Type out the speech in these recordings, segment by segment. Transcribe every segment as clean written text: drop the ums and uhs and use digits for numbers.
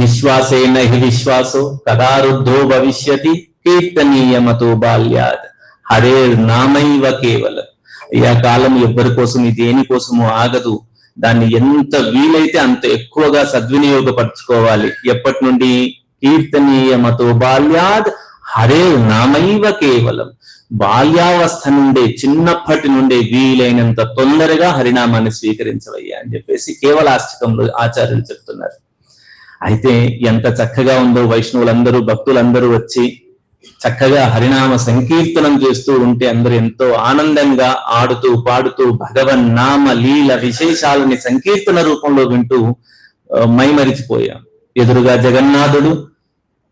విశ్వాసేన హి విశ్వాసో కదారుద్ధో భవిష్యతి కీర్తనీయమతో బాల్యాద్ హరేర్ నామైవ కేవల. ఈ కాలం ఎవ్వరి కోసం దేనికోసము ఆగదు. దాన్ని ఎంత వీలైతే అంత ఎక్కువగా సద్వినియోగపరచుకోవాలి. ఎప్పటి నుండి? కీర్తనీయమతో బాల్యాద్ హరేర్ నామైవ కేవలం. బాల్యావస్థ నుండే, చిన్నప్పటి నుండే వీలైనంత తొందరగా హరినామాన్ని స్వీకరించవయ్యా అని చెప్పేసి కేవలాష్టకంలో ఆచార్యులు చెప్తున్నారు. అయితే ఎంత చక్కగా ఉందో, వైష్ణవులందరూ భక్తులందరూ వచ్చి చక్కగా హరినామ సంకీర్తనం చేస్తూ ఉంటే అందరూ ఎంతో ఆనందంగా ఆడుతూ పాడుతూ భగవన్ నామ లీల విశేషాలని సంకీర్తన రూపంలో వింటూ మైమరిచిపోయాం. ఎదురుగా జగన్నాథుడు,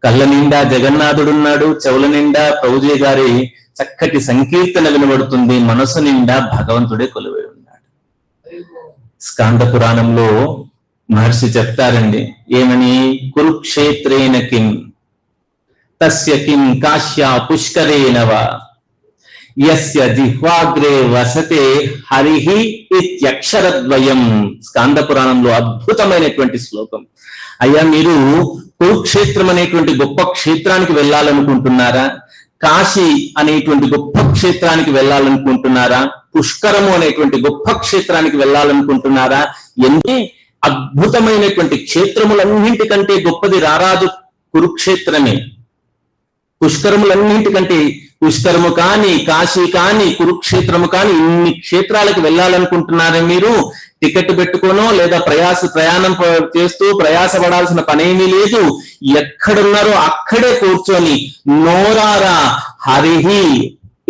కళ్ళ నిండా జగన్నాథుడున్నాడు, చెవుల నిండా ప్రభుజీ గారి చక్కటి సంకీర్తన వినబడుతుంది, మనసు నిండా భగవంతుడే కొలువై ఉన్నాడు. స్కాంద పురాణంలో మహర్షి చెప్తారండి, ఏమని? కురుక్షేత్రేన కిం తస్య కిం కాశ్యా పుష్కరేణవ యస్య జిహ్వాగ్రే వసతే హరిహి ఇత్యక్షరద్వయం. స్కాంద పురాణంలో అద్భుతమైనటువంటి శ్లోకం. అయ్యా, మీరు కురుక్షేత్రం అనేటువంటి గొప్ప క్షేత్రానికి వెళ్ళాలనుకుంటున్నారా? కాశీ అనేటువంటి గొప్ప క్షేత్రానికి వెళ్ళాలనుకుంటున్నారా? పుష్కరము అనేటువంటి గొప్ప క్షేత్రానికి వెళ్ళాలనుకుంటున్నారా? ఎన్ని అద్భుతమైనటువంటి క్షేత్రములన్నింటికంటే గొప్పది రారాజు కురుక్షేత్రమే. పుష్కరములన్నింటికంటే పుష్కరము కానీ, కాశీ కానీ, కురుక్షేత్రము కానీ, ఇన్ని క్షేత్రాలకు వెళ్ళాలనుకుంటున్నారా మీరు? టికెట్ పెట్టుకోనో లేదా ప్రయాణం చేస్తూ ప్రయాసపడాల్సిన పనేమీ లేదు. ఎక్కడున్నారో అక్కడే కూర్చొని నోరారా హరిహి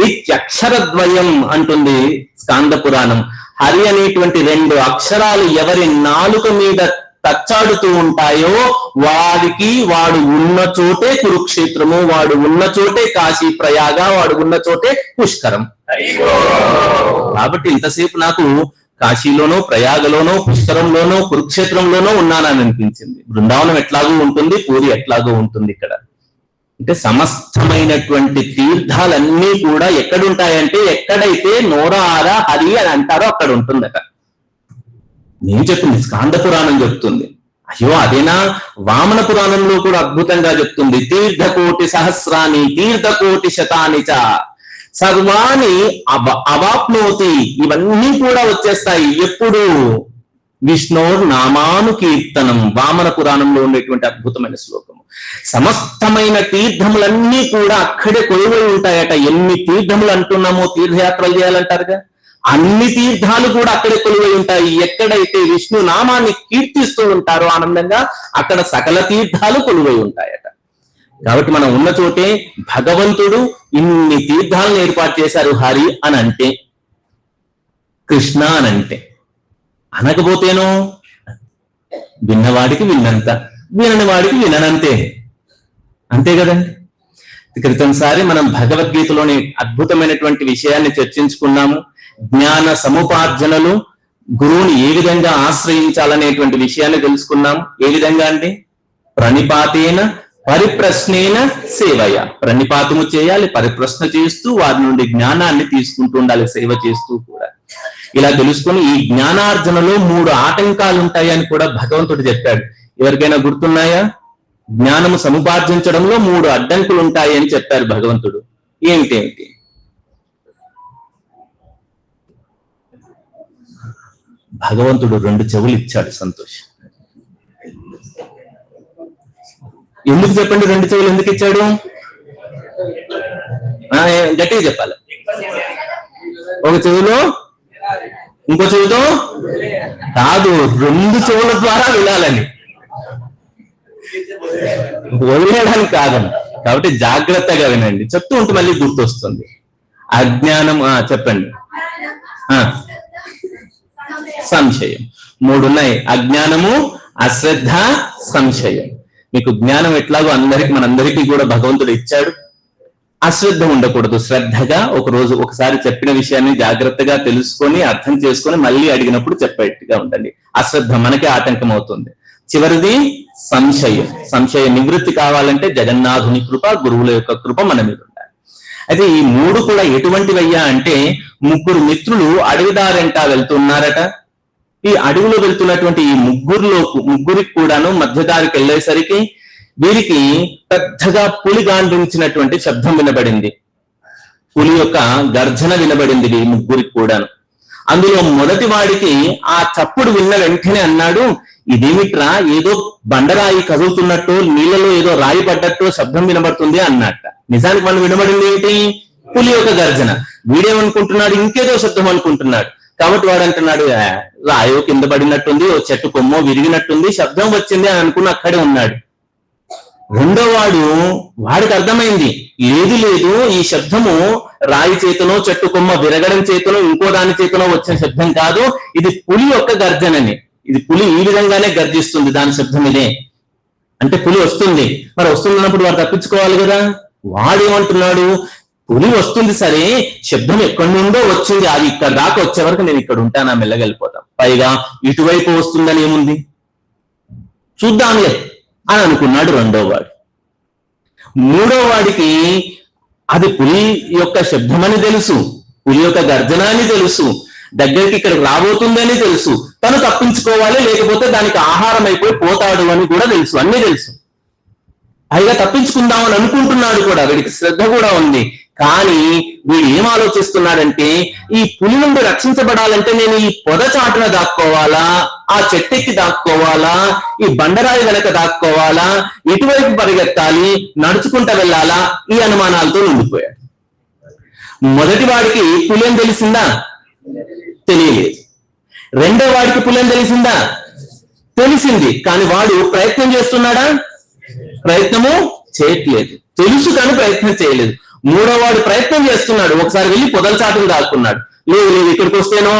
ఇత్యక్షరద్వయం అంటుంది స్కాంద పురాణం. హరి అనేటువంటి 2 అక్షరాలు ఎవరి నాలుక మీద తచ్చాడుతూ ఉంటాయో వాడు ఉన్న చోటే కురుక్షేత్రము, వాడు ఉన్న చోటే కాశీ ప్రయాగ, వాడు ఉన్న చోటే పుష్కరం. కాబట్టి ఇంతసేపు నాకు కాశీలోనో, ప్రయాగలోనో, పుష్కరంలోనో, కురుక్షేత్రంలోనో ఉన్నానని అనిపించింది. బృందావనం ఎట్లాగూ ఉంటుంది, పూరి ఎట్లాగూ ఉంటుంది. ఇక్కడ అంటే సమస్తమైనటువంటి తీర్థాలన్నీ కూడా ఎక్కడుంటాయంటే, ఎక్కడైతే నోరారా హరి అని అంటారో అక్కడ ఉంటుందట. నేను చెప్తుంది స్కాంద పురాణం చెప్తుంది. అయ్యో అదేనా? వామన పురాణంలో కూడా అద్భుతంగా చెప్తుంది. తీర్థకోటి సహస్రాన్ని తీర్థకోటి శతాని చ సర్వాణి అవాప్నోతి. ఇవన్నీ కూడా వచ్చేస్తాయి ఎప్పుడు? విష్ణోర్ నామాను కీర్తనం. వామన పురాణంలో ఉండేటువంటి అద్భుతమైన శ్లోకము. సమస్తమైన తీర్థములన్నీ కూడా అక్కడే కొలువై ఉంటాయట. ఎన్ని తీర్థములు అంటున్నామో, తీర్థయాత్రలు చేయాలంటారుగా, అన్ని తీర్థాలు కూడా అక్కడే కొలువై ఉంటాయి. ఎక్కడైతే విష్ణు నామాన్ని కీర్తిస్తూ ఉంటారో ఆనందంగా, అక్కడ సకల తీర్థాలు కొలువై ఉంటాయట. కాబట్టి మనం ఉన్న చోటే భగవంతుడు ఇన్ని తీర్థాలను ఏర్పాటు చేశారు. హరి అని అంటే, కృష్ణ అని అంటే, అనకపోతేనో విన్నవాడికి విన్నంత, వినని వాడికి విననంతే. అంతే కదండి. క్రితంసారి మనం భగవద్గీతలోని అద్భుతమైనటువంటి విషయాన్ని చర్చించుకున్నాము. జ్ఞాన సముపార్జనలు, గురువుని ఏ విధంగా ఆశ్రయించాలనేటువంటి విషయాన్ని తెలుసుకున్నాం. ఏ విధంగా అండి? ప్రణిపాతేన పరిప్రశ్నేన సేవయ. ప్రణిపాతము చేయాలి, పరిప్రశ్న చేస్తూ వారి నుండి జ్ఞానాన్ని తీసుకుంటూ ఉండాలి, సేవ చేస్తూ కూడా. ఇలా తెలుసుకొని ఈ జ్ఞానార్జనలో 3 ఆటంకాలు ఉంటాయని కూడా భగవంతుడు చెప్పాడు. ఎవరికైనా గుర్తున్నాయా? జ్ఞానము సముపార్జించడంలో 3 అడ్డంకులు ఉంటాయి అని చెప్పారు భగవంతుడు. ఏమిటేమిటి? భగవంతుడు 2 చెవులు ఇచ్చాడు. సంతోష్, ఎందుకు చెప్పండి? 2 చెవులు ఎందుకు ఇచ్చాడు? గట్టిగా చెప్పాలి. ఒక చెవిలో, ఇంకో చెవితో కాదు, 2 చెవుల ద్వారా వినాలని, వదిలేయడానికి కాదని. కాబట్టి జాగ్రత్తగా వినండి. చెప్తూ ఉంటే మళ్ళీ గుర్తొస్తుంది. అజ్ఞానం, చెప్పండి. సంశయం. 3 ఉన్నాయి. అజ్ఞానము, అశ్రద్ధ, సంశయం. మీకు జ్ఞానం ఎట్లాగో మనందరికీ కూడా భగవంతుడు ఇచ్చాడు. అశ్రద్ధ ఉండకూడదు. శ్రద్ధగా ఒకసారి చెప్పిన విషయాన్ని జాగ్రత్తగా తెలుసుకొని అర్థం చేసుకొని మళ్ళీ అడిగినప్పుడు చెప్పేట్టుగా ఉండండి. అశ్రద్ధ మనకే ఆటంకం అవుతుంది. చివరిది సంశయం. సంశయ నివృత్తి కావాలంటే జగన్నాథుని కృప, గురువుల యొక్క కృప మన మీద ఉండాలి. అయితే ఈ 3 కూడా ఎటువంటివయ్యా అంటే, 3 మిత్రులు అడవిదారంటా వెళ్తున్నారట. ఈ అడవిలో వెళ్తున్నటువంటి ఈ ముగ్గురికి కూడాను మధ్యదారికి వెళ్ళేసరికి వీరికి పెద్దగా పులి గాండ్రించినటువంటి శబ్దం వినబడింది. పులి యొక్క గర్జన వినబడింది ఈ ముగ్గురికి కూడాను. అందులో మొదటి వాడికి ఆ చప్పుడు విన్న వెంటనే అన్నాడు, ఇదేమిట్రా, ఏదో బండరాయి కదులుతున్నట్టు, నీళ్ళలో ఏదో రాయి పడ్డట్టు శబ్దం వినబడుతుంది అన్నట్ట. నిజానికి మనం వినబడింది ఏంటి? పులి యొక్క గర్జన. వీడేమనుకుంటున్నాడు? ఇంకేదో శబ్దం అనుకుంటున్నాడు. కాబట్టి వాడు అంటున్నాడు, రాయో కింద పడినట్టుంది, ఓ చెట్టు కొమ్మో విరిగినట్టుంది, శబ్దం వచ్చింది అని అనుకుని అక్కడే ఉన్నాడు. రెండో వాడికి అర్థమైంది, లేదు ఈ శబ్దము రాయి చేతనో చెట్టు కొమ్మ విరగడం చేతనో ఇంకో దాని చేతనో వచ్చిన శబ్దం కాదు, ఇది పులి యొక్క గర్జనని. ఇది పులి ఈ విధంగానే గర్జిస్తుంది, దాని శబ్దం ఇదే అంటే పులి వస్తుంది. మరి వస్తున్నప్పుడు వాడు తప్పించుకోవాలి కదా. వాడేమంటున్నాడు, పులి వస్తుంది సరే, శబ్దం ఎక్కడి నుండో వచ్చింది, అది ఇక్కడ దాకా వచ్చే వరకు నేను ఇక్కడ ఉంటానా, మెల్లగెళ్ళిపోతాం. పైగా ఇటువైపు వస్తుందని ఏముంది, చూద్దాంలే అని అనుకున్నాడు రెండో వాడు. మూడో వాడికి అది పులి యొక్క శబ్దమని తెలుసు, పులి యొక్క గర్జన అని తెలుసు, దగ్గరికి ఇక్కడికి రాబోతుందని తెలుసు, తను తప్పించుకోవాలి లేకపోతే దానికి ఆహారం అయిపోయి పోతాడు అని కూడా తెలుసు, అన్ని తెలుసు. పైగా తప్పించుకుందామని అనుకుంటున్నాడు కూడా, వీడికి శ్రద్ధ కూడా ఉంది. కానీ వీడు ఏం ఆలోచిస్తున్నాడంటే, ఈ పులి నుండి రక్షించబడాలంటే నేను ఈ పొద చాటున దాక్కోవాలా, ఆ చెట్టెక్కి దాక్కోవాలా, ఈ బండరాయి వెనక దాక్కోవాలా, ఎటువైపు పరిగెత్తాలి, నడుచుకుంటూ వెళ్ళాలా, ఈ అనుమానాలతో నిండిపోయాడు. మొదటి వాడికి పులేం తెలిసిందా? తెలియలేదు. రెండో వాడికి పులేం తెలిసిందా? తెలిసింది. కానీ వాడు ప్రయత్నం చేస్తున్నాడా? ప్రయత్నము చేయట్లేదు. తెలుసు కానీ ప్రయత్నం చేయలేదు. మూడో వాడు ప్రయత్నం చేస్తున్నాడు, ఒకసారి వెళ్ళి పొదల చాటును దాక్కున్నాడు, లేదు ఇక్కడికి వస్తేనో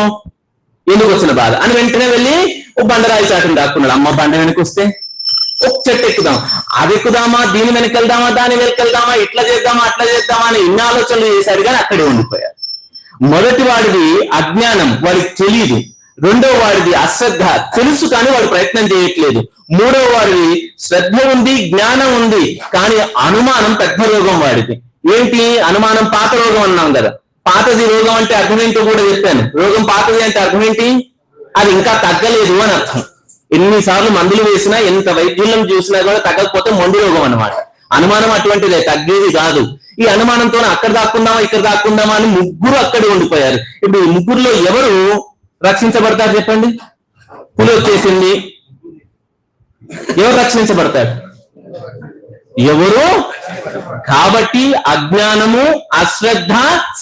ఎందుకు వచ్చిన బాధ అని వెంటనే వెళ్ళి ఒక బండరాయి చాటును దాక్కున్నాడు. అమ్మ బండ వెనక్కి వస్తే ఒక చెట్టు ఎక్కుదాం, అది ఎక్కుదామా, దీని వెనక్కి వెళ్దామా, దాని వెనక్కి వెళ్దామా, ఇట్లా చేద్దామా అట్లా చేద్దామా అని ఇన్ని ఆలోచనలు చేశాడు కానీ అక్కడే ఉండిపోయాడు. మొదటి వాడిది అజ్ఞానం, వాడికి తెలియదు. రెండో వాడిది అశ్రద్ధ, తెలుసు కానీ వాడు ప్రయత్నం చేయట్లేదు. మూడో వాడిది శ్రద్ధ ఉంది, జ్ఞానం ఉంది, కానీ అనుమానం పెద్ద రోగం వాడిది. ఏంటి అనుమానం? పాత రోగం అన్నాం కదా. పాతది రోగం అంటే అర్థం ఏంటో కూడా చెప్పాను. రోగం పాతది అంటే అర్థం ఏంటి? అది ఇంకా తగ్గలేదు అని అర్థం. ఎన్నిసార్లు మందులు వేసినా, ఎంత వైద్యులను చూసినా కూడా తగ్గకపోతే మొండి రోగం అన్నమాట. అనుమానం అటువంటిదే, తగ్గేది కాదు. ఈ అనుమానంతో అక్కడ దాక్కుందామా ఇక్కడ దాక్కుందామా అని ముగ్గురు అక్కడే ఉండిపోయారు. ఇప్పుడు ఈ ముగ్గురులో ఎవరు రక్షించబడతారు చెప్పండి? పులి వచ్చేసింది, ఎవరు రక్షించబడతారు? ఎవరు? కాబట్టి అజ్ఞానము, అశ్రద్ధ,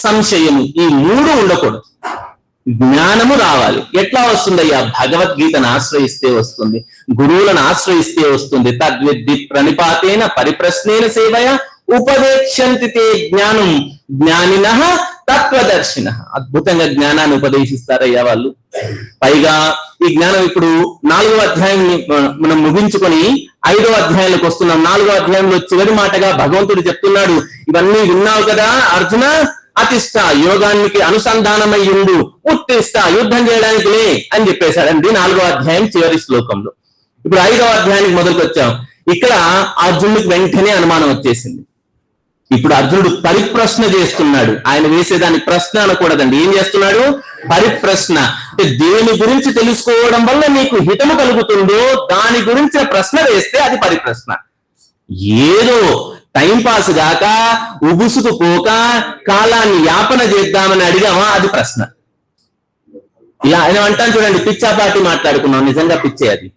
సంశయము ఈ మూడు ఉండకూడదు. జ్ఞానము రావాలి. ఎట్లా వస్తుందయ్యా? భగవద్గీతను ఆశ్రయిస్తే వస్తుంది, గురువులను ఆశ్రయిస్తే వస్తుంది. తద్విద్ది ప్రణిపాతేన పరిప్రశ్నేన సేవయ ఉపదేశంతి తే జ్ఞానం జ్ఞానినః తత్వదర్శినః. అద్భుతంగా జ్ఞానాన్ని ఉపదేశిస్తారయ్యా వాళ్ళు. పైగా ఈ జ్ఞానం ఇప్పుడు 4వ అధ్యాయం మనం ముగించుకొని 5వ అధ్యాయంలోకి వస్తున్నాం. 4వ అధ్యాయంలో చివరి మాటగా భగవంతుడు చెప్తున్నాడు, ఇవన్నీ విన్నావు కదా అర్జున, అతిష్ట యోగానికి అనుసంధానమై ఉండు, ఉత్తిష్ట యుద్ధం చేయడానికి లే అని చెప్పేశాడండి 4వ అధ్యాయం చివరి శ్లోకంలో. ఇప్పుడు 5వ అధ్యాయానికి మొదలుకు వచ్చాం. ఇక్కడ అర్జునుడికి వెంటనే అనుమానం వచ్చేసింది. ఇప్పుడు అర్జునుడు పరిప్రశ్న చేస్తున్నాడు. ఆయన వేసేదాన్ని ప్రశ్న అనకూడదండి. ఏం చేస్తున్నాడు? పరిప్రశ్న. అంటే దేని గురించి తెలుసుకోవడం వల్ల నీకు హితము కలుగుతుందో దాని గురించి ప్రశ్న వేస్తే అది పరిప్రశ్న. ఏదో టైం పాస్ గాక ఉబుసుకు పోక కాలాన్ని యాపన చేద్దామని అడిగామా, అది ప్రశ్న. ఇలా ఆయన అంటాను చూడండి, పిచ్చాపాటి మాట్లాడుకున్నాం. నిజంగా పిచ్చే అది.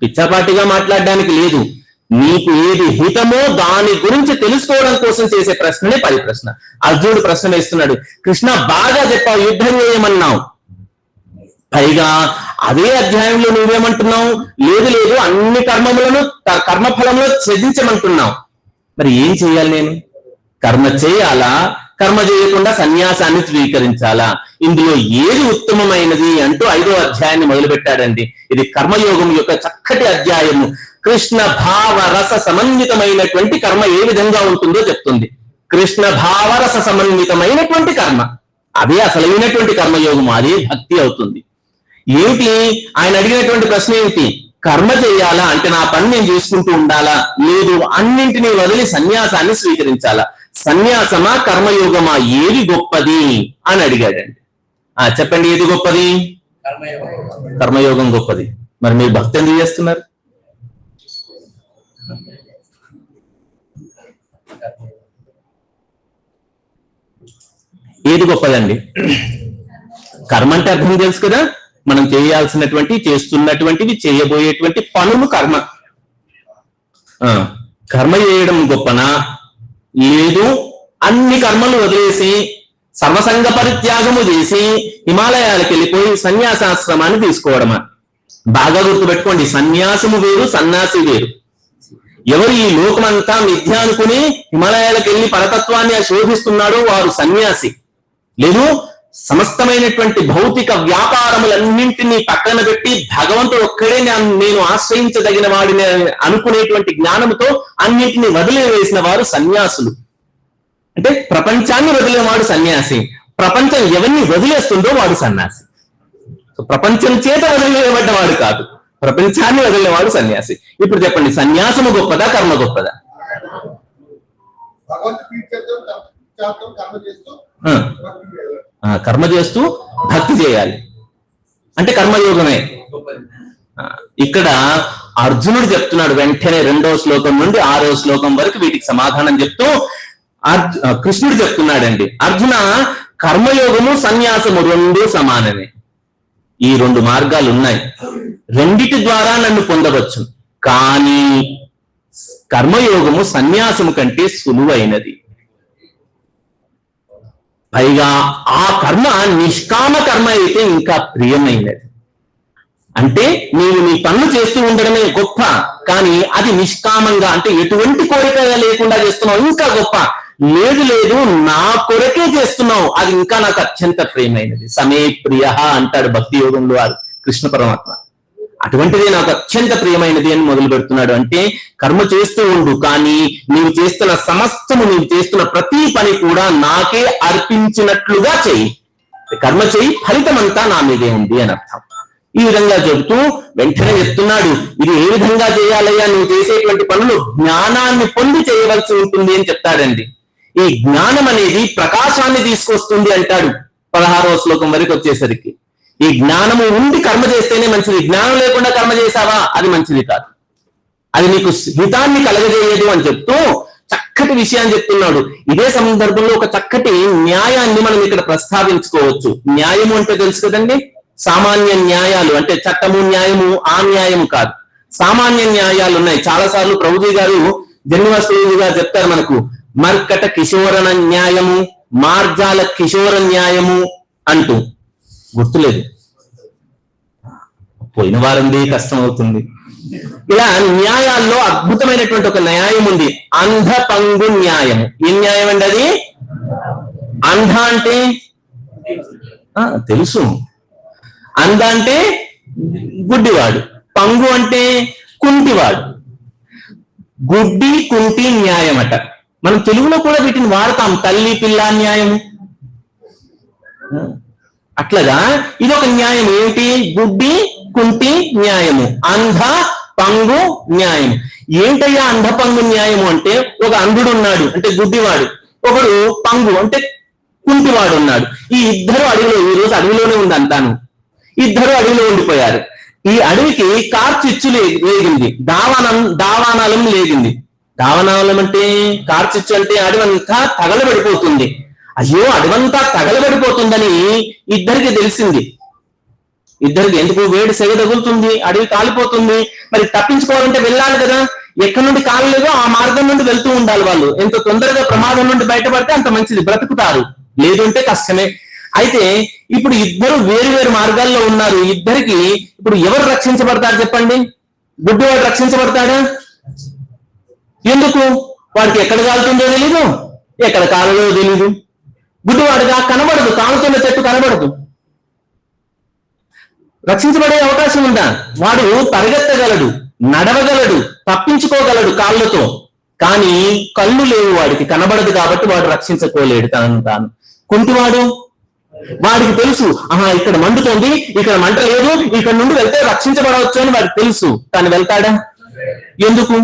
పిచ్చాపాటిగా మాట్లాడడానికి లేదు. నీకు ఏది హితమో దాని గురించి తెలుసుకోవడం కోసం చేసే ప్రశ్ననే పరిప్రశ్న. అర్జునుడు ప్రశ్న వేస్తున్నాడు, కృష్ణ బాగా చెప్పావు, యుద్ధం చేయమన్నావు, పైగా అదే అధ్యాయంలో నువ్వేమంటున్నావు? లేదు అన్ని కర్మఫలంలో త్యజించమంటున్నావు. మరి ఏం చేయాలి నేను? కర్మ చేయాలా, కర్మ చేయకుండా సన్యాసాన్ని స్వీకరించాలా? ఇందులో ఏది ఉత్తమమైనది అంటూ 5వ అధ్యాయాన్ని మొదలుపెట్టాడండి. ఇది కర్మయోగం యొక్క చక్కటి అధ్యాయము. కృష్ణ భావ రస సమన్వితమైనటువంటి కర్మ ఏ విధంగా ఉంటుందో చెప్తుంది. కృష్ణ భావరస సమన్వితమైనటువంటి కర్మ, అదే అసలైనటువంటి కర్మయోగం, అదే భక్తి అవుతుంది. ఏమిటి ఆయన అడిగినటువంటి ప్రశ్న ఏమిటి? కర్మ చేయాలా అంటే నా పని నేను చేసుకుంటూ ఉండాలా, లేదు అన్నింటినీ వదిలి సన్యాసాన్ని స్వీకరించాలా? సన్యాసమా కర్మయోగమా ఏది గొప్పది అని అడిగాడండి. చెప్పండి, ఏది గొప్పది? కర్మయోగం గొప్పది. మరి మీరు భక్తి ఎందుకు చేస్తున్నారు? ఏది గొప్పదండి? కర్మ అంటే అర్థం తెలుసు కదా, మనం చేయాల్సినటువంటి, చేస్తున్నటువంటివి, చేయబోయేటువంటి పనులు కర్మ. కర్మ చేయడం గొప్పనా, లేదు అన్ని కర్మలు వదిలేసి సర్వసంగ పరిత్యాగము చేసి హిమాలయాలకు వెళ్ళిపోయి సన్యాసాశ్రమాన్ని తీసుకోవడమా? బాగా గుర్తుపెట్టుకోండి, సన్యాసము వేరు, సన్యాసి వేరు. ఎవరు ఈ లోకమంతా మిథ్య అనుకుని హిమాలయాలకు వెళ్ళి పరతత్వాన్ని శోధిస్తున్నాడో వారు సన్యాసి. లేదు, సమస్తమైనటువంటి భౌతిక వ్యాపారములన్నింటినీ పక్కన పెట్టి భగవంతుడు ఒక్కడే నేను ఆశ్రయించదగిన వాడిని అనుకునేటువంటి జ్ఞానంతో అన్నింటినీ వదిలివేసిన వారు సన్యాసులు. అంటే ప్రపంచాన్ని వదిలేవాడు సన్యాసి, ప్రపంచం ఎవరిని వదిలేస్తుందో వాడు సన్యాసి. ప్రపంచం చేత వదిలేబడ్డవాడు కాదు, ప్రపంచాన్ని వదిలేవాడు సన్యాసి. ఇప్పుడు చెప్పండి, సన్యాసము గొప్పదా, కర్మ గొప్పదా? కర్మ చేస్తూ భక్తి చేయాలి అంటే కర్మయోగమే. ఇక్కడ అర్జునుడు చెప్తున్నాడు వెంటనే 2వ శ్లోకం నుండి 6వ శ్లోకం వరకు వీటికి సమాధానం చెప్తూ కృష్ణుడు చెప్తున్నాడండి, అర్జున, కర్మయోగము సన్యాసము రెండూ సమానమే. ఈ 2 మార్గాలు ఉన్నాయి, రెండిటి ద్వారా నన్ను పొందవచ్చు. కానీ కర్మయోగము సన్యాసము కంటే సులువైనది. పైగా ఆ కర్మ నిష్కామ కర్మ అయితే ఇంకా ప్రియమైనది. అంటే నీవు నీ పనులు చేస్తూ ఉండడమే గొప్ప, కానీ అది నిష్కామంగా అంటే ఎటువంటి కోరిక లేకుండా చేస్తున్నావు ఇంకా గొప్ప. లేదు లేదు, నా కొరకే చేస్తున్నావు, అది ఇంకా నాకు అత్యంత ప్రియమైనది. సమే ప్రియ అంటాడు భక్తి యోగంలో కృష్ణ పరమాత్మ. అటువంటిదే నాకు అత్యంత ప్రియమైనది అని మొదలు పెడుతున్నాడు. అంటే కర్మ చేస్తూ ఉండు, కానీ నీవు చేస్తున్న సమస్తము, నీవు చేస్తున్న ప్రతి పని కూడా నాకే అర్పించినట్లుగా చెయ్యి. కర్మ చెయ్యి, ఫలితం అంతా నా మీదే ఉంది అని అర్థం. ఈ విధంగా చెబుతూ వెంటనే చెప్తున్నాడు, ఇది ఏ విధంగా చేయాలయ్యా, నువ్వు చేసేటువంటి పనులు జ్ఞానాన్ని పొంది చేయవలసి ఉంటుంది అని చెప్తాడండి. ఈ జ్ఞానం అనేది ప్రకాశాన్ని తీసుకొస్తుంది అంటాడు 16వ శ్లోకం వరకు వచ్చేసరికి. ఈ జ్ఞానము ఉండి కర్మ చేస్తేనే మంచిది, జ్ఞానం లేకుండా కర్మ చేశావా అది మంచిది కాదు, అది నీకు హితాన్ని కలగజేయదు అని చెప్తూ చక్కటి విషయాన్ని చెప్తున్నాడు. ఇదే సందర్భంలో ఒక చక్కటి న్యాయాన్ని మనం ఇక్కడ ప్రస్తావించుకోవచ్చు. న్యాయము అంటే తెలుసు కదండి, సామాన్య న్యాయాలు అంటే చట్టము, న్యాయము, ఆ న్యాయము కాదు, సామాన్య న్యాయాలు ఉన్నాయి. చాలా సార్లు ప్రభుజీ గారు జన్మవస్తువుగా చెప్తారు మనకు, మర్కట కిశోరణ న్యాయము, మార్జాల కిశోర న్యాయము అంటూ. గుర్తులేదు, పోయిన వారందే కష్టం అవుతుంది. ఇలా న్యాయాల్లో అద్భుతమైనటువంటి ఒక న్యాయం ఉంది, అంధ పంగు న్యాయము. ఏ న్యాయం అండి అది? అంధ అంటే తెలుసు, అంధ అంటే గుడ్డివాడు, పంగు అంటే కుంటివాడు. గుడ్డి కుంటి న్యాయం అట. మనం తెలుగులో కూడా వీటిని వాడతాం, తల్లి పిల్ల న్యాయము. అట్లాగా ఇదొక న్యాయం. ఏమిటి? గుడ్డి కుంటి న్యాయము, అంధ పంగు న్యాయం. ఏంటయ్యా అంధ పంగు న్యాయము అంటే, ఒక అంధుడు ఉన్నాడు అంటే గుడ్డివాడు, ఒకడు పంగు అంటే కుంటివాడు ఉన్నాడు. ఈ ఇద్దరు అడవిలో, ఈ రోజు అడవిలోనే ఉంది అంతాను, ఇద్దరు అడవిలో ఉండిపోయారు. ఈ అడవికి కార్చిచ్చు లేగింది, దావానలం లేగింది. దావానలం అంటే కార్చిచ్చు అంటే అడవంతా తగలబడిపోతుంది. అయ్యో అడవంతా తగలబడిపోతుందని ఇద్దరికి తెలిసింది. ఇద్దరికి ఎందుకు? వేడి సెగ తగులుతుంది, అడవి కాలిపోతుంది, మరి తప్పించుకోవాలంటే వెళ్ళాలి కదా. ఎక్కడి నుండి కాలలేదో ఆ మార్గం నుండి వెళ్తూ ఉండాలి వాళ్ళు. ఎంత తొందరగా ప్రమాదం నుండి బయటపడితే అంత మంచిది, బ్రతుకుతారు, లేదు అంటే కష్టమే. అయితే ఇప్పుడు ఇద్దరు వేరు వేరు మార్గాల్లో ఉన్నారు. ఇద్దరికి ఇప్పుడు ఎవరు రక్షించబడతారు చెప్పండి? గుడ్డివాడు రక్షించబడతాడా? ఎందుకు? వాడికి ఎక్కడ కాలుతుందో తెలీదు, ఎక్కడ కాలలో తెలీదు. గుడ్డివాడుగా కనబడదు, కాలుతున్న చెట్టు కనబడదు. రక్షించబడే అవకాశం ఉందా? వాడు పరిగెత్తగలడు, నడవగలడు, తప్పించుకోగలడు కాళ్ళతో, కానీ కళ్ళు లేవు వాడికి, కనబడదు కాబట్టి వాడు రక్షించుకోలేడు తనను తాను. కుంటివాడు, వాడికి తెలుసు, ఇక్కడ మండుతోంది, ఇక్కడ మంట లేదు, ఇక్కడ నుండి వెళ్తే రక్షించబడవచ్చు అని వాడికి తెలుసు, కానీ వెళ్తాడా? ఎందుకు?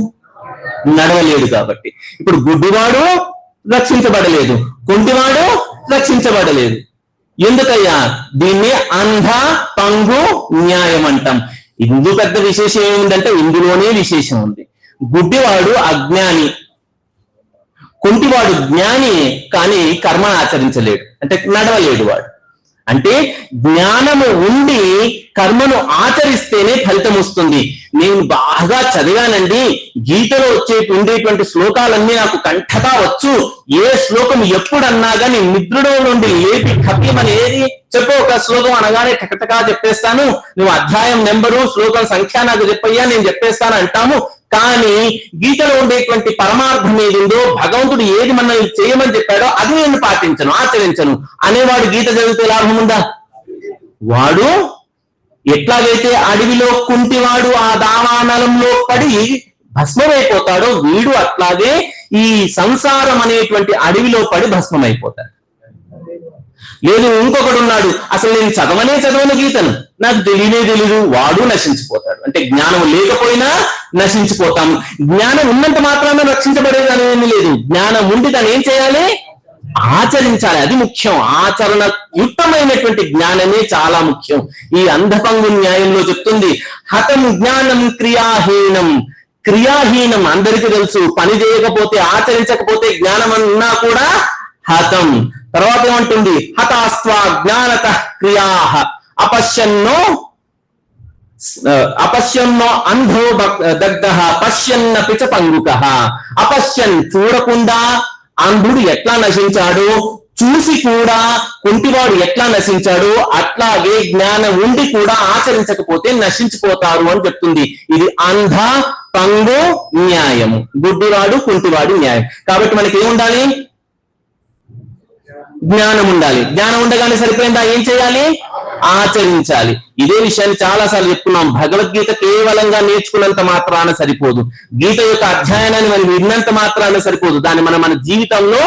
నడవలేడు కాబట్టి. ఇప్పుడు గుడ్డివాడు రక్షించబడలేదు, కుంటివాడు రక్షించబడలేదు. ఎందుకయ్యా? దీన్ని అంధ పంగు న్యాయం అంటాం. ఇందు పెద్ద విశేషం ఏముందంటే ఇందులోనే విశేషం ఉంది. గుడ్డివాడు అజ్ఞాని, కుంటివాడు జ్ఞాని, కానీ కర్మ ఆచరించలేడు, అంటే నడవలేడు వాడు. అంటే జ్ఞానము ఉండి కర్మను ఆచరిస్తేనే ఫలితం వస్తుంది. నేను బాగా చదివానండి, గీతలో ఉండేటువంటి శ్లోకాలన్నీ నాకు కంఠతా వచ్చు, ఏ శ్లోకం ఎప్పుడన్నా కానీ నిద్రలో నుండి లేపి కపిమని ఏది చెప్పు, ఒక శ్లోకం అనగానే టకటకా చెప్పేస్తాను, నువ్వు అధ్యాయం నెంబరు శ్లోకం సంఖ్య నాకు చెప్పయ్యా నేను చెప్పేస్తాను అంటాము. కానీ గీతలో ఉండేటువంటి పరమార్థం ఏది ఉందో, భగవంతుడు ఏది మనల్ని చేయమని చెప్పాడో అది నేను పాటించను, ఆచరించను అనేవాడు గీత చదివితే లాభం ఉందా? వాడు ఎట్లాగైతే అడవిలో కుంటివాడు ఆ దావానలంలో పడి భస్మమైపోతాడో, వీడు అట్లాగే ఈ సంసారం అనేటువంటి అడవిలో పడి భస్మమైపోతాడు. లేదు ఇంకొకడు ఉన్నాడు, అసలు నేను చదవను గీతను, నాకు తెలీదు, వాడు నశించిపోతాడు. అంటే జ్ఞానం లేకపోయినా నశించిపోతాము. జ్ఞానం ఉన్నంత మాత్రాన రక్షించబడేది అనేది లేదు. జ్ఞానం ఉండి దాన్ని ఏం చేయాలి? ఆచరించాలి, అది ముఖ్యం. ఆచరణ యుక్తమైనటువంటి జ్ఞానమే చాలా ముఖ్యం. ఈ అంధపంగు న్యాయంలో చెప్తుంది, హతం జ్ఞానం క్రియాహీనం. క్రియాహీనం అందరికీ తెలుసు, పని చేయకపోతే ఆచరించకపోతే జ్ఞానం అన్నా కూడా హతం. తర్వాత ఏమంటుంది? హతాస్త్వా జ్ఞానత క్రియాః అపశ్యన్నో అంధో దగ్ధః పశ్యన్నపి చ పంగుకః. అపశ్యన్ చూడకుండా అంధుడు ఎట్లా నశించాడో, చూసి కూడా కుంటివాడు ఎట్లా నశించాడో, అట్లాగే జ్ఞానం ఉండి కూడా ఆచరించకపోతే నశించిపోతారు అని చెప్తుంది. ఇది అంధ పంగు న్యాయము, గుడ్డివాడు కుంటివాడు న్యాయం. కాబట్టి మనకి ఏముండాలి? జ్ఞానం ఉండాలి. జ్ఞానం ఉండగానే సరిపోయిందా? ఏం చేయాలి? ఆచరించాలి. ఇదే విషయాన్ని చాలా సార్లు చెప్పుకున్నాం. భగవద్గీత కేవలంగా నేర్చుకున్నంత మాత్రాన సరిపోదు, గీత యొక్క అధ్యయనాన్ని మనం విన్నంత మాత్రాన సరిపోదు, దాన్ని మనం మన జీవితంలో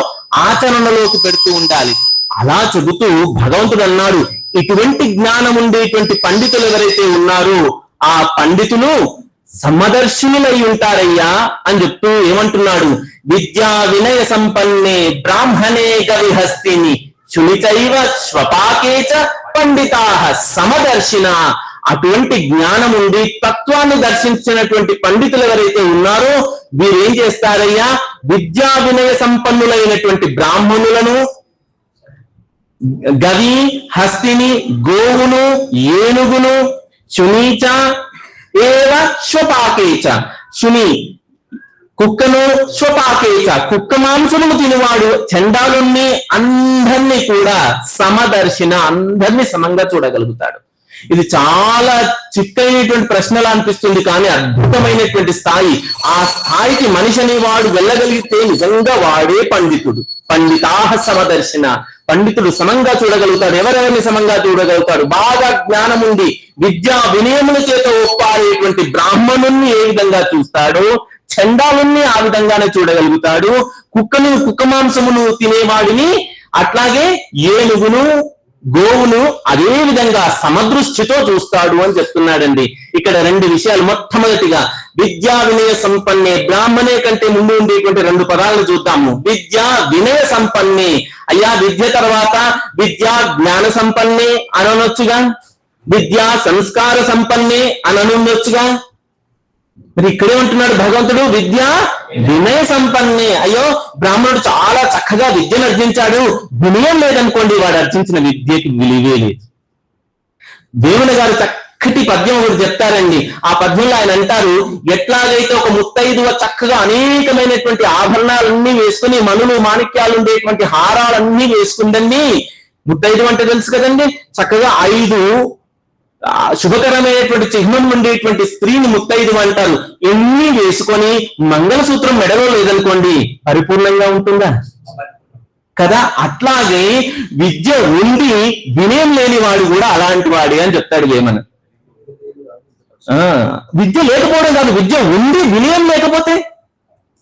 ఆచరణలోకి పెడుతూ ఉండాలి. అలా చెబుతూ భగవంతుడు అన్నాడు, ఇటువంటి జ్ఞానం ఉండేటువంటి పండితులు ఎవరైతే ఉన్నారో ఆ పండితులు సమదర్శినులై ఉంటారయ్యా అని చెప్తూ ఏమంటున్నాడు? విద్యా వినయ సంపన్నే బ్రాహ్మణే గవిహస్తిని శునిచైవ స్వపాకేచ పండితాః సమదర్శిన. అటువంటి జ్ఞానం ఉండి తత్వాన్ని దర్శించినటువంటి పండితులు ఎవరైతే ఉన్నారో వీరేం చేస్తారయ్యా? విద్యా వినయ సంపన్నులైనటువంటి బ్రాహ్మణులను, గవి, హస్తిని, గోవును, ఏనుగును, శునీచ ఏవ స్వపాకేచ, శుని కుక్కను, స్వపాకేచ కుక్క మాంసమును తినవాడు, చండాలుణ్ణి అందరినీ కూడా సమదర్శిన, అందరినీ సమంగా చూడగలుగుతాడు. ఇది చాలా చిక్కైనటువంటి ప్రశ్నలు అనిపిస్తుంది, కానీ అద్భుతమైనటువంటి స్థాయి. ఆ స్థాయికి మనిషి అనేవాడు వెళ్ళగలిగితే నిజంగా వాడే పండితుడు. పండితాః సమదర్శిన, పండితుడు సమంగా చూడగలుగుతాడు. ఎవరెవరిని సమంగా చూడగలుగుతాడు? బాగా జ్ఞానం ఉంది, విద్యా వినయముల చేత ఒప్పాడేటువంటి బ్రాహ్మణుణ్ణి ఏ విధంగా చూస్తాడో చండాలుణ్ణి ఆ విధంగానే చూడగలుగుతాడు. కుక్కను, కుక్క మాంసమును తినేవాడిని, అట్లాగే ఏనుగును, గోవును అదే విధంగా సమదృష్టితో చూస్తాడు అని చెప్తున్నాడండి. ఇక్కడ రెండు విషయాలు. మొట్టమొదటిగా విద్యా వినయ సంపన్నే, బ్రాహ్మణే కంటే ముందు ఉండేటువంటి రెండు పదాలను చూద్దాము. విద్యా వినయ సంపన్నే, అయ్యా విద్య తర్వాత విద్యా జ్ఞాన సంపన్నే అనొచ్చుగా, విద్యా సంస్కార సంపన్నే అనొచ్చుగా. మరి ఇక్కడే ఉంటున్నాడు భగవంతుడు, విద్య వినయ సంపన్నే. అయ్యో బ్రాహ్మణుడు చాలా చక్కగా విద్యను అర్జించాడు, వినయం లేదనుకోండి, వాడు అర్జించిన విద్యకి విలువే లేదు. వేమన గారు చక్కటి పద్యం ఒకటి చెప్తారండి. ఆ పద్యంలో ఆయన అంటారు, ఎట్లాగైతే ఒక ముత్తైదువ చక్కగా అనేకమైనటువంటి ఆభరణాలన్నీ వేసుకుని, మనులు మాణిక్యాలు ఉండేటువంటి హారాలన్నీ వేసుకుందండి. ముత్తైదు అంటే తెలుసు కదండి, చక్కగా 5 శుభకరమైనటువంటి చిహ్నం ఉండేటువంటి స్త్రీని ముత్తైదు అంటారు. ఎన్ని వేసుకొని మంగళసూత్రం మెడలో లేదనుకోండి, పరిపూర్ణంగా ఉంటుందా? కదా. అట్లాగే విద్య ఉండి వినయం లేని వాడు కూడా అలాంటి వాడే అని చెప్తాడు వేమన. విద్య లేకపోవడం కాదు, విద్య ఉండి వినయం లేకపోతే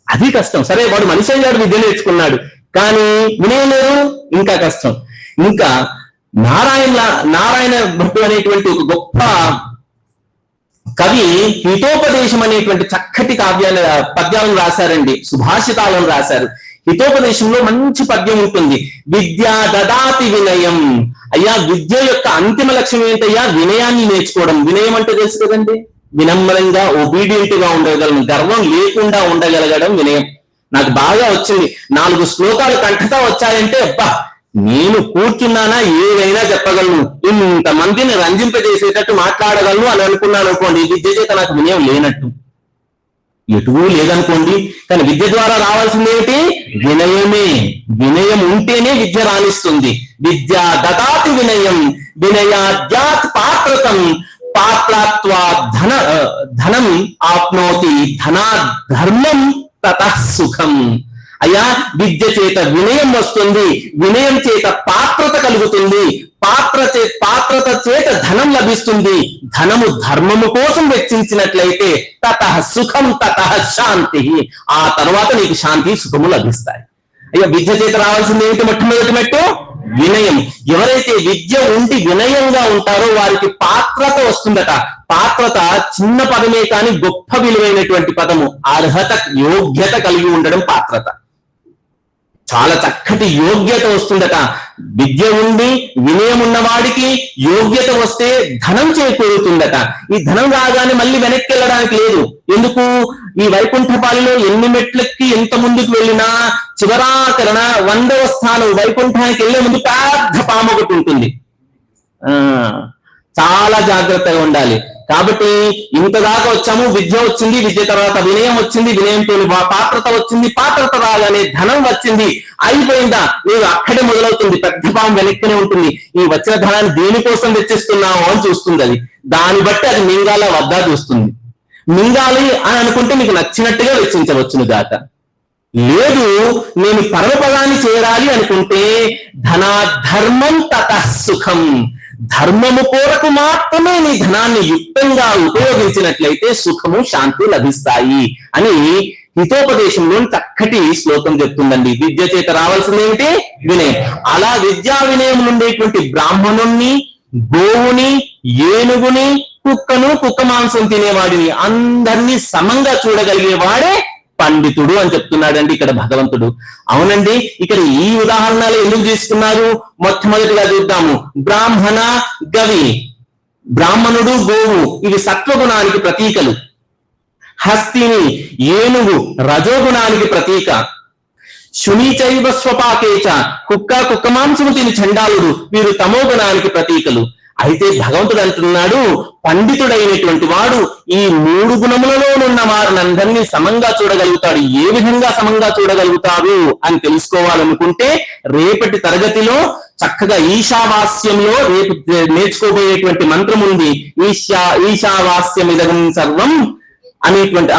అది కష్టం. సరే వాడు మనిషి అయ్యాడు, విద్య నేర్చుకున్నాడు, కానీ వినయం లేదు, ఇంకా కష్టం. ఇంకా నారాయణ భట్టు అనేటువంటి ఒక గొప్ప కవి హితోపదేశం అనేటువంటి చక్కటి పద్యాలను రాశారండి, సుభాషితాలను రాశారు. హితోపదేశంలో మంచి పద్యం ఉంటుంది, విద్యా దదాతి వినయం. అయ్యా విద్య యొక్క అంతిమ లక్ష్యం ఏంటయ్యా? వినయాన్ని నేర్చుకోవడం. వినయం అంటే తెలుసు కదండి, వినమ్రంగా ఒబీడియంట్ గా ఉండగలం, గర్వం లేకుండా ఉండగలగడం వినయం. నాకు బాగా వచ్చింది, 4 శ్లోకాలు కంఠతా వచ్చాయంటే అబ్బా నేను కూర్చున్నానా ఏదైనా చెప్పగలను, ఇంతమందిని రంజింపజేసేటట్టు మాట్లాడగలను అని అనుకున్నాను అనుకోండి, విద్య చేత నాకు వినయం లేనట్టు. ఎటువూ లేదనుకోండి, కానీ విద్య ద్వారా రావాల్సింది ఏమిటి? వినయమే. వినయం ఉంటేనే విద్య రాణిస్తుంది. విద్యా దదాతి వినయం వినయాద్యాత్ పాత్రతం పాత్రాత్వా ధనం ఆప్నోతి ధనాత్ ధర్మం తతః సుఖం. అయ్యా విద్య చేత వినయం వస్తుంది, వినయం చేత పాత్రత కలుగుతుంది, పాత్రత చేత ధనం లభిస్తుంది, ధనము ధర్మము కోసం వెచ్చించినట్లయితే తతః సుఖం తతః శాంతి, ఆ తర్వాత నీకు శాంతి సుఖము లభిస్తాయి. అయ్యా విద్య చేత రావాల్సింది ఏమిటి? మొట్టమొదటి మెట్టు వినయం. ఎవరైతే విద్య ఉండి వినయంగా ఉంటారో వారికి పాత్రత వస్తుందట. పాత్రత చిన్న పదమే కానీ గొప్ప విలువైనటువంటి పదము. అర్హత, యోగ్యత కలిగి ఉండడం పాత్రత. చాలా చక్కటి యోగ్యత వస్తుందట. విద్య ఉండి వినయం ఉన్నవాడికి యోగ్యత వస్తే ధనం చేకూరుతుందట. ఈ ధనం రాగానే మళ్ళీ వెనక్కి వెళ్ళడానికి లేదు. ఎందుకు? ఈ వైకుంఠపాలిలో ఎన్ని మెట్లకి ఎంత ముందుకు వెళ్ళినా చివరాకరణ 100వ స్థానం వైకుంఠానికి వెళ్లే ముందు పెద్ద పాము ఒకటి ఉంటుంది. చాలా జాగ్రత్తగా ఉండాలి. కాబట్టి ఇంతదాకా వచ్చాము, విద్య వచ్చింది, విద్య తర్వాత వినయం వచ్చింది, వినయంతో పాత్రత వచ్చింది, పాత్రత రాగానే ధనం వచ్చింది, అయిపోయిందా? నీవు అక్కడే మొదలవుతుంది. పెద్ద పాము వెనక్కినే ఉంటుంది. ఈ వచ్చిన ధనాన్ని దేనికోసం వెచ్చిస్తున్నావు అని చూస్తుంది అది. దాన్ని బట్టి అది మింగాల వద్దా చూస్తుంది. మింగాలి అని అనుకుంటే మీకు నచ్చినట్టుగా వెచ్చించవచ్చును గాక. లేదు నేను పరమపదాన్ని చేరాలి అనుకుంటే ధనాధర్మం తతః సుఖం, ధర్మము కోరకు మాత్రమే నీ ధనాన్ని యుక్తంగా ఉపయోగించినట్లయితే సుఖము శాంతి లభిస్తాయి అని హితోపదేశంలో చక్కటి శ్లోకం చెప్తుందండి. విద్య చేత రావాల్సింది ఏమిటి? వినయం. అలా విద్యా వినయం ఉండేటువంటి బ్రాహ్మణుణ్ణి, గోవుని, ఏనుగుని, కుక్కను, కుక్క మాంసం తినేవాడిని అందరినీ సమంగా చూడగలిగేవాడే పండితుడు అని చెప్తున్నాడండి ఇక్కడ భగవంతుడు. అవునండి, ఇక్కడ ఈ ఉదాహరణలు ఎందుకు తీసుకున్నారు? మొట్టమొదటిగా చూద్దాము. బ్రాహ్మణ, గవి. బ్రాహ్మణుడు, గోవు ఇవి సత్వగుణానికి ప్రతీకలు. హస్తిని, ఏనుగు రజోగుణానికి ప్రతీక. శునీచైవ స్వపాకేచ, కుక్క మాంసము తిని చండాలుడు వీరు తమోగుణానికి ప్రతీకలు. అయితే భగవంతుడు అంటున్నాడు, పండితుడైనటువంటి వాడు ఈ 3 గుణములలోనున్న వారిని అందరినీ సమంగా చూడగలుగుతాడు. ఏ విధంగా సమంగా చూడగలుగుతాడు అని తెలుసుకోవాలనుకుంటే రేపటి తరగతిలో చక్కగా ఈశావాస్యంలో రేపు నేర్చుకోబోయేటువంటి మంత్రం ఉంది. ఈశావాస్యమిదం సర్వం అనేటువంటి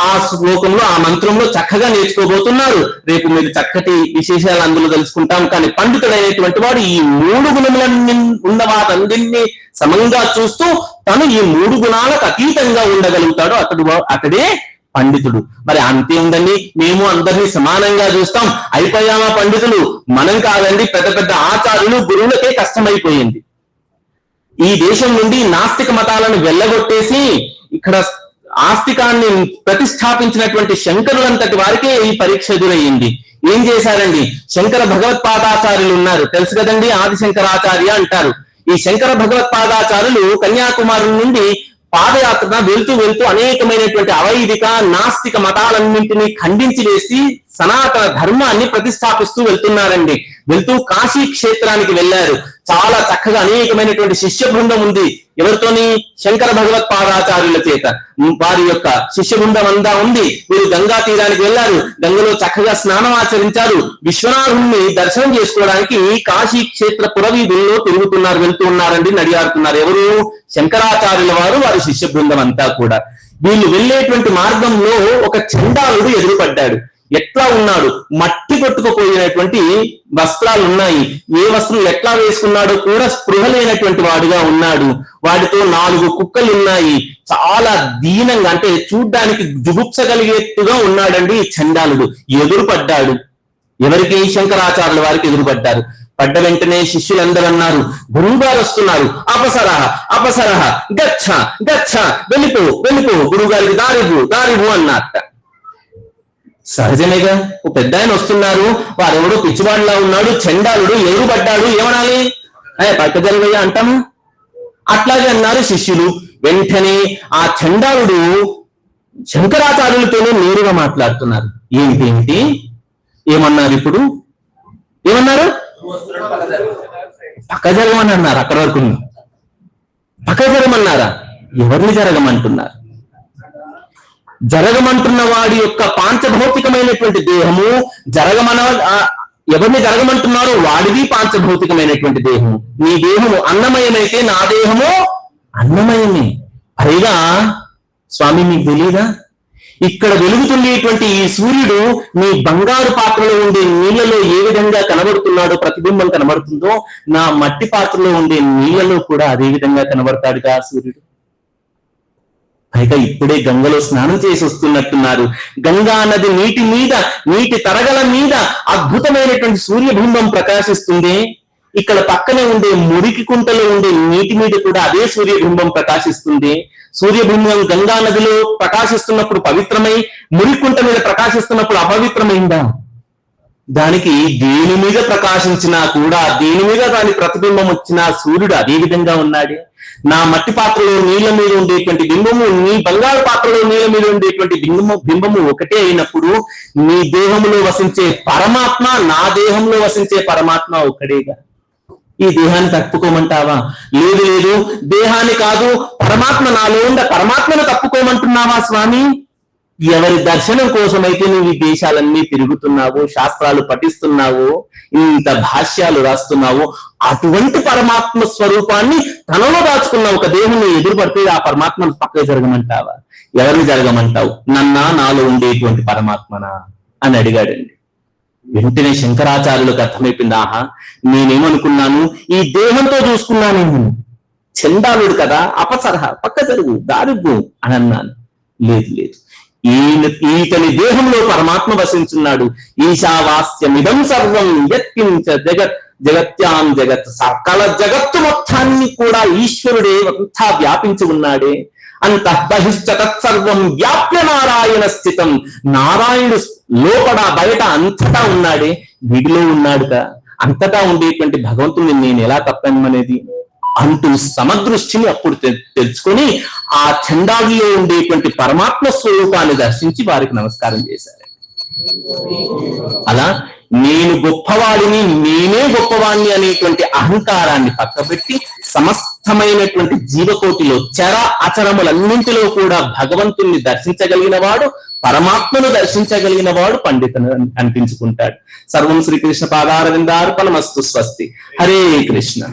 ఆ శ్లోకంలో, ఆ మంత్రంలో చక్కగా నేర్చుకోబోతున్నారు. రేపు మీరు చక్కటి విశేషాలు అందులో తెలుసుకుంటాం. కానీ పండితుడైనటువంటి వాడు ఈ 3 గుణములన్నీ ఉన్న వారందరినీ సమంగా చూస్తూ తను ఈ 3 గుణాలకు అతీతంగా ఉండగలుగుతాడు. అతడే పండితుడు. మరి అంతే ఉందండి, మేము అందరినీ సమానంగా చూస్తాం, అయిపోయామా పండితులు? మనం కాదండి, పెద్ద పెద్ద ఆచార్యులు, గురువులకే కష్టమైపోయింది. ఈ దేశం నుండి నాస్తిక మతాలను వెళ్ళగొట్టేసి ఇక్కడ ఆస్తికాన్ని ప్రతిష్టాపించినటువంటి శంకరులంతటి వారికే ఈ పరీక్ష ఎదురయ్యింది. ఏం చేశారండి? శంకర భగవత్పాదాచార్యులు ఉన్నారు, తెలుసు కదండి, ఆదిశంకరాచార్య అంటారు. ఈ శంకర భగవత్పాదాచార్యులు కన్యాకుమారి నుండి పాదయాత్ర వెళ్తూ అనేకమైనటువంటి అవైదిక నాస్తిక మతాలన్నింటినీ ఖండించి వేసి సనాతన ధర్మాన్ని ప్రతిష్టాపిస్తూ వెళ్తున్నారండి. వెళ్తూ కాశీ క్షేత్రానికి వెళ్ళారు. చాలా చక్కగా అనేకమైనటువంటి శిష్య బృందం ఉంది. ఎవరితోని? శంకర భగవత్పాదాచార్యుల చేత వారి యొక్క శిష్య బృందం అంతా ఉంది. వీరు గంగా తీరానికి వెళ్ళారు, గంగలో చక్కగా స్నానం ఆచరించారు. విశ్వనాథుణ్ణి దర్శనం చేసుకోవడానికి కాశీ క్షేత్ర పురవీధుల్లో తిరుగుతున్నారు, వెళ్తూ ఉన్నారండి, నడియాడుతున్నారు. ఎవరు? శంకరాచార్యుల వారు, వారి శిష్య బృందం అంతా కూడా. వీళ్ళు వెళ్ళేటువంటి మార్గంలో ఒక చండాలుడు ఎదురుపడ్డాడు. ఎట్లా ఉన్నాడు? మట్టి కొట్టుకుపోయినటువంటి వస్త్రాలు ఉన్నాయి. ఏ వస్త్రం ఎట్లా వేసుకున్నాడో కూడా స్పృహ లేనటువంటి వాడుగా ఉన్నాడు. వాడితో 4 కుక్కలు ఉన్నాయి. చాలా దీనంగా, అంటే చూడ్డానికి జుగుప్స కలిగేట్టుగా ఉన్నాడండి ఈ చండాలుడు. ఎదురుపడ్డాడు. ఎవరికి? శంకరాచార్యుల వారికి ఎదురుపడ్డారు. పడ్డ వెంటనే శిష్యులందరూ అన్నారు, గురువు గారు వస్తున్నారు, అపసరహ అపసరహ గచ్చ గచ్చ, వెళ్ళిపో గురువు గారికి దారివు అన్నట్ట. సహజమేగా. ఓ పెద్ద ఆయన వస్తున్నారు, వారెవడో పిచ్చివాడిలా ఉన్నాడు, చండాలుడు, ఎదురుపడ్డాడు, ఏమనాలి? పక్క జరగయ్యా అంటాము. అట్లాగే అన్నారు శిష్యులు. వెంటనే ఆ చండాలుడు శంకరాచార్యులతోనే నేరుగా మాట్లాడుతున్నారు. ఏంటి ఏమన్నారు? ఇప్పుడు ఏమన్నారు? పక్క జరగమని అన్నారు. అక్కడి వరకు పక్క జరగమన్నారా? ఎవరిని జరగమంటున్నారు? జరగమంటున్న వాడి యొక్క పాంచభౌతికమైనటువంటి దేహము ఎవరిని జరగమంటున్నారో వాడిది పాంచభౌతికమైనటువంటి దేహము. నీ దేహము అన్నమయమైతే నా దేహము అన్నమయమే. పైగా స్వామి మీకు తెలియదా, ఇక్కడ వెలుగుతుండేటువంటి ఈ సూర్యుడు నీ బంగారు పాత్రలో ఉండే నీళ్లలో ఏ విధంగా కనబడుతున్నాడో, ప్రతిబింబం కనబడుతుందో, నా మట్టి పాత్రలో ఉండే నీళ్లలో కూడా అదే విధంగా కనబడతాడుగా సూర్యుడు. పైగా ఇప్పుడే గంగలో స్నానం చేసి వస్తున్నట్టున్నారు. గంగా నది నీటి తరగల మీద అద్భుతమైనటువంటి సూర్యబింబం ప్రకాశిస్తుంది. ఇక్కడ పక్కనే ఉండే మురికి కుంటలో ఉండే నీటి మీద కూడా అదే సూర్యబింబం ప్రకాశిస్తుంది. సూర్యబింబం గంగా నదిలో ప్రకాశిస్తున్నప్పుడు పవిత్రమై, మురికుంట మీద ప్రకాశిస్తున్నప్పుడు అపవిత్రమైందా? దానికి దేని మీద ప్రకాశించినా కూడా, దేని మీద దాని ప్రతిబింబం వచ్చినా సూర్యుడు అదే విధంగా ఉన్నాడే. నా మట్టి పాత్రలో నీళ్ల మీద ఉండేటువంటి బింబము, నీ బంగారు పాత్రలో నీళ్ల మీద ఉండేటువంటి బింబము ఒకటే అయినప్పుడు నీ దేహంలో వసించే పరమాత్మ, నా దేహంలో వసించే పరమాత్మ ఒకటేగా. ఈ దేహాన్ని తప్పుకోమంటావా? లేదు, దేహాన్ని కాదు, పరమాత్మ నాలో ఉండ పరమాత్మను తప్పుకోమంటున్నావా స్వామి? ఎవరి దర్శనం కోసమైతే నువ్వు ఈ దేశాలన్నీ తిరుగుతున్నావు, శాస్త్రాలు పఠిస్తున్నావు, ఇంత భాష్యాలు రాస్తున్నావు, అటువంటి పరమాత్మ స్వరూపాన్ని తనలో దాచుకున్న ఒక దేవుని ఎదురుపడితే ఆ పరమాత్మను పక్కకు జరగమంటావా? ఎవరిని జరగమంటావు? నాలో ఉండేటువంటి పరమాత్మనా అని అడిగాడండి. వెంటనే శంకరాచార్యులకు అర్థమైపోయింది. ఆహా, నేనేమనుకున్నాను, ఈ దేహంతో చూసుకున్నానేమో, చండాలుడు కదా, అపసరహ, పక్క జరుగు, దారిద్దు అని అన్నాను. లేదు, ఈతని దేహంలో పరమాత్మ వసించున్నాడు. ఈశావాస్యమిదం సర్వం యత్కించ జగత్యాం జగత్, సకల జగత్తు మొత్తాన్ని కూడా ఈశ్వరుడే అంతా వ్యాపించి ఉన్నాడే. అంతఃబహిశ్చ తత్సర్వం వ్యాప్య నారాయణ స్థితం, నారాయణుడు లోపల బయట అంతటా ఉన్నాడే, వీడిలో ఉన్నాడుగా. అంతటా ఉండేటువంటి భగవంతుని నేను ఎలా తప్పననేది అంటూ సమదృష్టిని అప్పుడు తెలుసుకొని ఆ చండాడిలో ఉండేటువంటి పరమాత్మ స్వరూపాన్ని దర్శించి వారికి నమస్కారం చేశారు. అలా నేను గొప్పవాడిని, నేనే గొప్పవాడిని అనేటువంటి అహంకారాన్ని పక్కబెట్టి సమస్తమైనటువంటి జీవకోటిలో చర అచరములన్నింటిలో కూడా భగవంతుణ్ణి దర్శించగలిగిన వాడు, పరమాత్మను దర్శించగలిగిన వాడు పండితుడు అనిపించుకుంటాడు. సర్వం శ్రీకృష్ణ పాదారవిందార్పణమస్తు. స్వస్తి. హరే కృష్ణ.